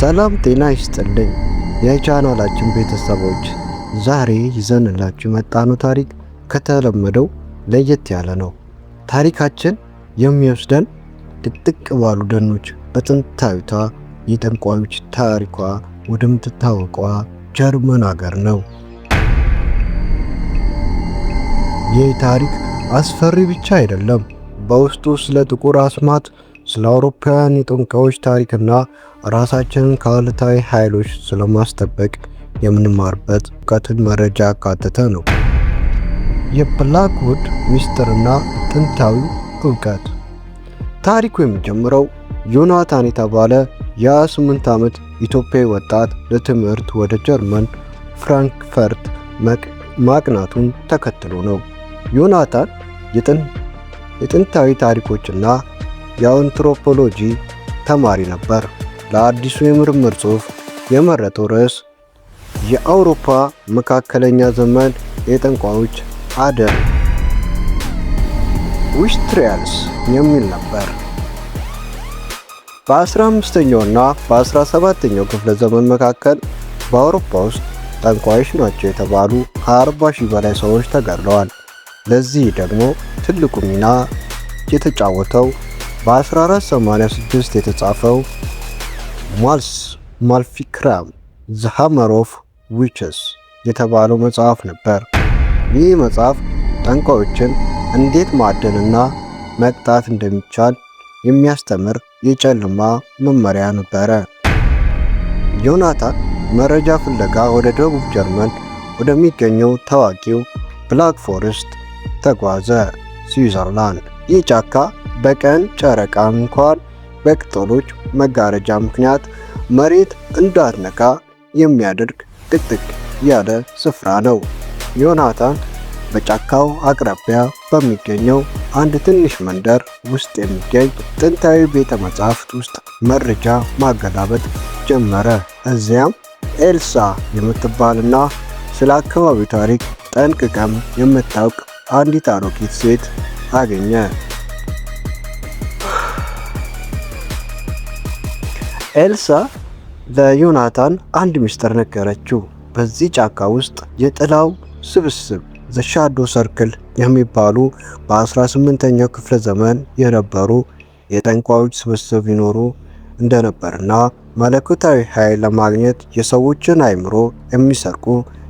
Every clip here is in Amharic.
ሰላም ጤና ይስጥልኝ የቻናላችን ቤተሰቦች፣ ዛሬ ይዘንላችሁ የመጣነው ታሪክ ከተለመደው ለየት ያለ ነው። ታሪካችን የሚወስደን ጥቅጥቅ ባሉ ደኖች በጥንታዊቷ የጠንቋዮች ታሪኳ ወደምትታወቀዋ ጀርመን ሀገር ነው። ይህ ታሪክ አስፈሪ ብቻ አይደለም። በውስጡ ስለ ጥቁር አስማት፣ ስለ አውሮፓውያን የጠንቋዮች ታሪክና ራሳችንን ከአሉታዊ ኃይሎች ስለማስጠበቅ የምንማርበት እውቀትን መረጃ ያካተተ ነው። የብላክውድ ሚስጥርና ጥንታዊ እውቀት። ታሪኩ የሚጀምረው ዮናታን የተባለ የ28 ዓመት ኢትዮጵያዊ ወጣት ለትምህርት ወደ ጀርመን ፍራንክፈርት ማቅናቱን ተከትሎ ነው። ዮናታን የጥንታዊ ታሪኮችና የአንትሮፖሎጂ ተማሪ ነበር። ለአዲሱ የምርምር ጽሑፍ የመረጠው ርዕስ የአውሮፓ መካከለኛ ዘመን የጠንቋዮች አደን ዊሽትሪያልስ የሚል ነበር። በ15ኛውና በ17ኛው ክፍለ ዘመን መካከል በአውሮፓ ውስጥ ጠንቋዮች ናቸው የተባሉ ከ40,000 በላይ ሰዎች ተገድለዋል። ለዚህ ደግሞ ትልቁ ሚና የተጫወተው በ1486 የተጻፈው ማልፊክራም ዘ ሃመር ኦፍ ዊችስ የተባለው መጽሐፍ ነበር። ይህ መጽሐፍ ጠንቋዮችን እንዴት ማደንና መቅጣት እንደሚቻል የሚያስተምር የጨለማ መመሪያ ነበረ። ዮናታን መረጃ ፍለጋ ወደ ደቡብ ጀርመን ወደሚገኘው ታዋቂው ብላክ ፎረስት ተጓዘ፣ ስዊዘርላንድ። ይህ ጫካ በቀን ጨረቃ እንኳን በቅጠሎች መጋረጃ ምክንያት መሬት እንዳትነካ የሚያደርግ ጥቅጥቅ ያለ ስፍራ ነው። ዮናታን በጫካው አቅራቢያ በሚገኘው አንድ ትንሽ መንደር ውስጥ የሚገኝ ጥንታዊ ቤተ መጻሕፍት ውስጥ መረጃ ማገላበጥ ጀመረ። እዚያም ኤልሳ የምትባልና ስለ አካባቢው ታሪክ ጠንቅቀም የምታውቅ አንዲት አሮጊት ሴት አገኘ። ኤልሳ ለዮናታን አንድ ምስጢር ነገረችው። በዚህ ጫካ ውስጥ የጥላው ስብስብ ዘ ሻዶ ሰርክል የሚባሉ በ18ኛው ክፍለ ዘመን የነበሩ የጠንቋዮች ስብስብ ይኖሩ እንደነበርና መለኮታዊ ኃይል ለማግኘት የሰዎችን አእምሮ የሚሰርቁ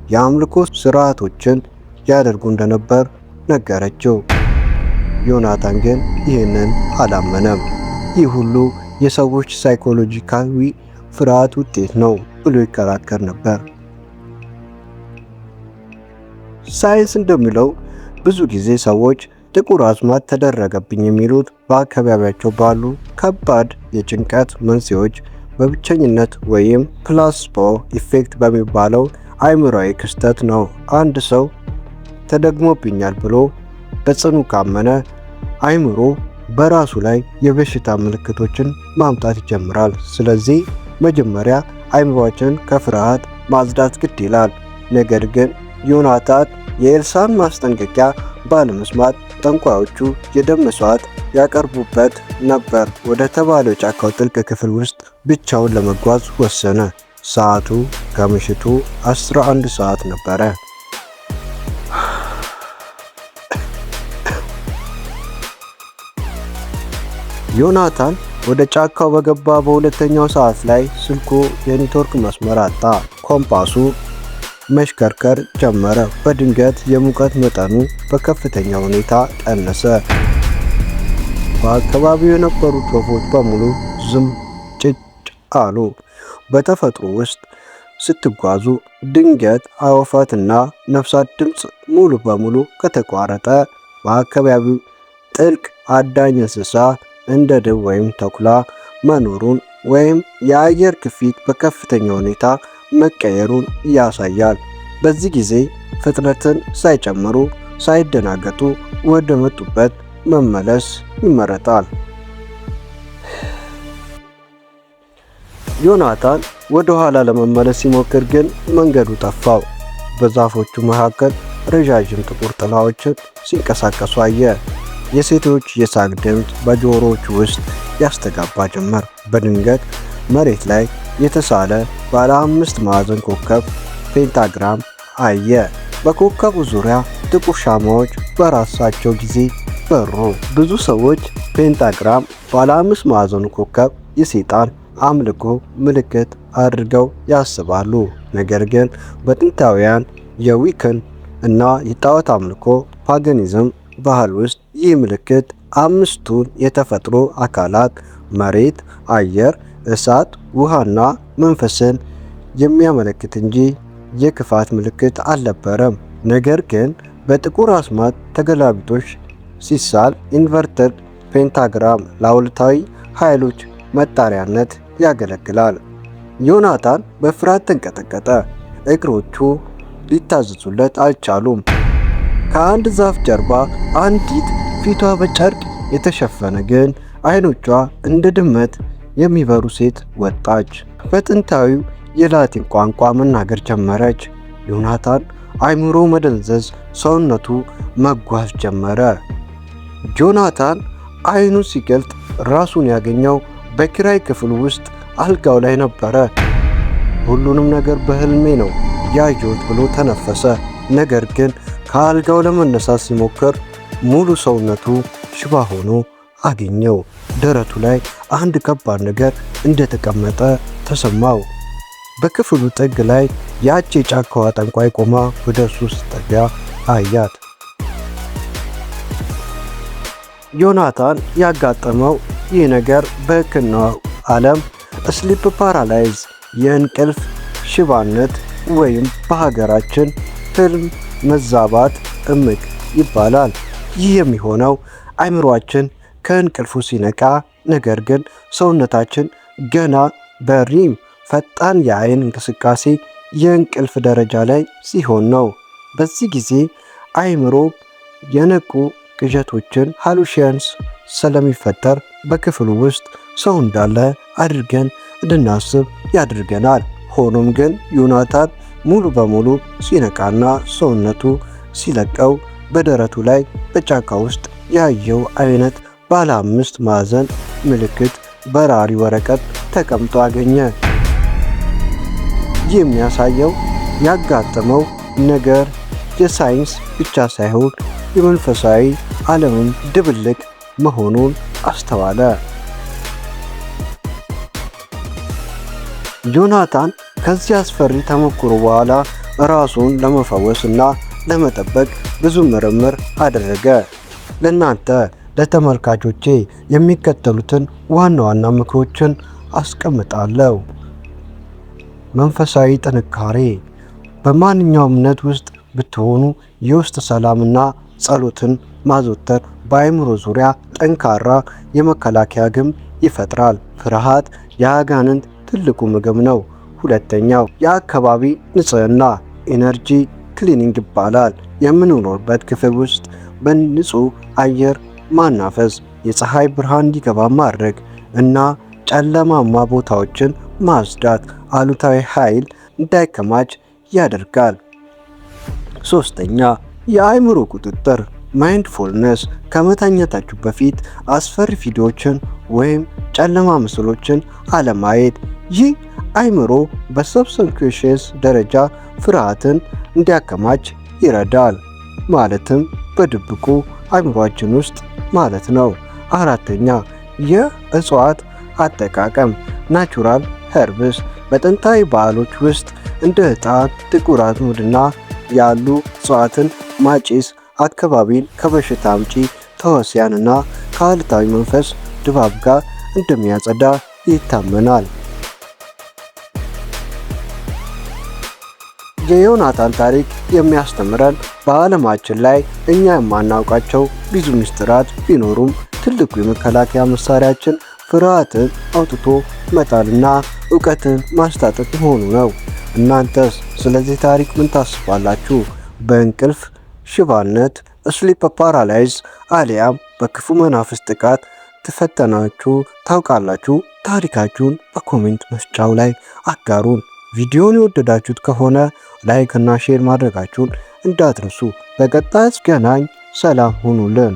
የአምልኮ ስርዓቶችን ያደርጉ እንደነበር ነገረችው። ዮናታን ግን ይህንን አላመነም። ይህ ሁሉ የሰዎች ሳይኮሎጂካዊ ፍርሃት ውጤት ነው ብሎ ይከራከር ነበር። ሳይንስ እንደሚለው ብዙ ጊዜ ሰዎች ጥቁር አስማት ተደረገብኝ የሚሉት በአካባቢያቸው ባሉ ከባድ የጭንቀት መንስኤዎች፣ በብቸኝነት ወይም ፕላስቦ ኢፌክት በሚባለው አእምሯዊ ክስተት ነው። አንድ ሰው ተደግሞብኛል ብሎ በጽኑ ካመነ አእምሮ በራሱ ላይ የበሽታ ምልክቶችን ማምጣት ይጀምራል። ስለዚህ መጀመሪያ አእምሮአችንን ከፍርሃት ማጽዳት ግድ ይላል። ነገር ግን ዮናታን የኤልሳን ማስጠንቀቂያ ባለመስማት ጠንቋዮቹ የደም መስዋዕት ያቀርቡበት ነበር ወደ ተባለው ጫካው ጥልቅ ክፍል ውስጥ ብቻውን ለመጓዝ ወሰነ። ሰዓቱ ከምሽቱ 11 ሰዓት ነበረ። ዮናታን ወደ ጫካው በገባ በሁለተኛው ሰዓት ላይ ስልኩ የኔትወርክ መስመር አጣ። ኮምፓሱ መሽከርከር ጀመረ። በድንገት የሙቀት መጠኑ በከፍተኛ ሁኔታ ቀነሰ። በአካባቢው የነበሩት ወፎች በሙሉ ዝም ጭጭ አሉ። በተፈጥሮ ውስጥ ስትጓዙ ድንገት አዕዋፋትና ነፍሳት ድምፅ ሙሉ በሙሉ ከተቋረጠ በአካባቢው ጥልቅ አዳኝ እንስሳ እንደ ድብ ወይም ተኩላ መኖሩን ወይም የአየር ግፊት በከፍተኛ ሁኔታ መቀየሩን ያሳያል። በዚህ ጊዜ ፍጥነትን ሳይጨምሩ ሳይደናገጡ ወደ መጡበት መመለስ ይመረጣል። ዮናታን ወደ ኋላ ለመመለስ ሲሞክር ግን መንገዱ ጠፋው። በዛፎቹ መካከል ረዣዥም ጥቁር ጥላዎችን ሲንቀሳቀሱ አየ። የሴቶች የሳቅ ድምፅ በጆሮዎቹ ውስጥ ያስተጋባ ጀመር። በድንገት መሬት ላይ የተሳለ ባለ 5 ማዕዘን ኮከብ ፔንታግራም አየ። በኮከቡ ዙሪያ ጥቁር ሻማዎች በራሳቸው ጊዜ በሩ። ብዙ ሰዎች ፔንታግራም ባለ 5 ማዕዘኑ ኮከብ የሰይጣን አምልኮ ምልክት አድርገው ያስባሉ። ነገር ግን በጥንታውያን የዊክን እና የጣዖት አምልኮ ፓጋኒዝም ባህል ውስጥ ይህ ምልክት አምስቱን የተፈጥሮ አካላት መሬት፣ አየር፣ እሳት፣ ውሃና መንፈስን የሚያመለክት እንጂ የክፋት ምልክት አልነበረም። ነገር ግን በጥቁር አስማት ተገላቢጦሽ ሲሳል ኢንቨርትድ ፔንታግራም ለአውልታዊ ኃይሎች መጣሪያነት ያገለግላል። ዮናታን በፍርሃት ተንቀጠቀጠ። እግሮቹ ሊታዘዙለት አልቻሉም። ከአንድ ዛፍ ጀርባ አንዲት ፊቷ በጨርቅ የተሸፈነ ግን አይኖቿ እንደ ድመት የሚበሩ ሴት ወጣች። በጥንታዊው የላቲን ቋንቋ መናገር ጀመረች። ዮናታን አይምሮ መደንዘዝ፣ ሰውነቱ መጓዝ ጀመረ። ጆናታን አይኑን ሲገልጥ ራሱን ያገኘው በኪራይ ክፍል ውስጥ አልጋው ላይ ነበረ። ሁሉንም ነገር በህልሜ ነው ያየሁት ብሎ ተነፈሰ። ነገር ግን ከአልጋው ለመነሳት ሲሞክር ሙሉ ሰውነቱ ሽባ ሆኖ አገኘው። ደረቱ ላይ አንድ ከባድ ነገር እንደተቀመጠ ተሰማው። በክፍሉ ጥግ ላይ ያቺ የጫካዋ ጠንቋይ ቆማ ወደ እርሱ ስትጠጋ አያት። ዮናታን ያጋጠመው ይህ ነገር በሕክምናው ዓለም ስሊፕ ፓራላይዝ የእንቅልፍ ሽባነት ወይም በሀገራችን ህልም መዛባት እምቅ ይባላል። ይህ የሚሆነው አይምሯችን ከእንቅልፉ ሲነቃ፣ ነገር ግን ሰውነታችን ገና በሪም ፈጣን የአይን እንቅስቃሴ የእንቅልፍ ደረጃ ላይ ሲሆን ነው። በዚህ ጊዜ አይምሮ የነቁ ቅዠቶችን ሃሉሲኔሽንስ ስለሚፈጠር በክፍሉ ውስጥ ሰው እንዳለ አድርገን እንድናስብ ያድርገናል። ሆኖም ግን ዮናታን ሙሉ በሙሉ ሲነቃና ሰውነቱ ሲለቀው በደረቱ ላይ በጫካ ውስጥ ያየው አይነት ባለ 5 ማዕዘን ምልክት በራሪ ወረቀት ተቀምጦ አገኘ። ይህ የሚያሳየው ያጋጠመው ነገር የሳይንስ ብቻ ሳይሆን የመንፈሳዊ ዓለምም ድብልቅ መሆኑን አስተዋለ። ጆናታን ከዚህ አስፈሪ ተሞክሮ በኋላ ራሱን ለመፈወስ እና ለመጠበቅ ብዙ ምርምር አደረገ። ለእናንተ ለተመልካቾቼ የሚከተሉትን ዋና ዋና ምክሮችን አስቀምጣለሁ። መንፈሳዊ ጥንካሬ። በማንኛውም እምነት ውስጥ ብትሆኑ የውስጥ ሰላምና ጸሎትን ማዘውተር በአእምሮ ዙሪያ ጠንካራ የመከላከያ ግንብ ይፈጥራል። ፍርሃት የአጋንንት ትልቁ ምግብ ነው። ሁለተኛው የአካባቢ ንጽህና ኢነርጂ ክሊኒንግ ይባላል። የምንኖርበት ክፍል ውስጥ በንጹህ አየር ማናፈስ፣ የፀሐይ ብርሃን እንዲገባ ማድረግ እና ጨለማማ ቦታዎችን ማጽዳት አሉታዊ ኃይል እንዳይከማች ያደርጋል። ሶስተኛ የአእምሮ ቁጥጥር ማይንድፉልነስ። ከመተኛታችሁ በፊት አስፈሪ ቪዲዮዎችን ወይም ጨለማ ምስሎችን አለማየት። ይህ አእምሮ በሰብኮንሺየስ ደረጃ ፍርሃትን እንዲያከማች ይረዳል፣ ማለትም በድብቁ አእምሯችን ውስጥ ማለት ነው። አራተኛ የእጽዋት አጠቃቀም ናቹራል ኸርብስ። በጥንታዊ ባህሎች ውስጥ እንደ ዕጣን፣ ጥቁር አዝሙድና ያሉ እጽዋትን ማጨስ አካባቢን ከበሽታ አምጪ ተዋሲያንና ከአሉታዊ መንፈስ ድባብ ጋር እንደሚያጸዳ ይታመናል። የዮናታን ታሪክ የሚያስተምረን በዓለማችን ላይ እኛ የማናውቃቸው ብዙ ምስጢራት ቢኖሩም ትልቁ የመከላከያ መሳሪያችን ፍርሃትን አውጥቶ መጣልና ዕውቀትን ማስታጠቅ መሆኑ ነው። እናንተስ ስለዚህ ታሪክ ምን ታስባላችሁ? በእንቅልፍ ሽባነት ስሊፕ ፓራላይዝ አሊያም በክፉ መናፍስት ጥቃት ተፈተናችሁ ታውቃላችሁ? ታሪካችሁን በኮሜንት መስጫው ላይ አጋሩን። ቪዲዮውን የወደዳችሁት ከሆነ ላይክ እና ሼር ማድረጋችሁን እንዳትረሱ። በቀጣይ እስከናኝ ሰላም ሁኑልን።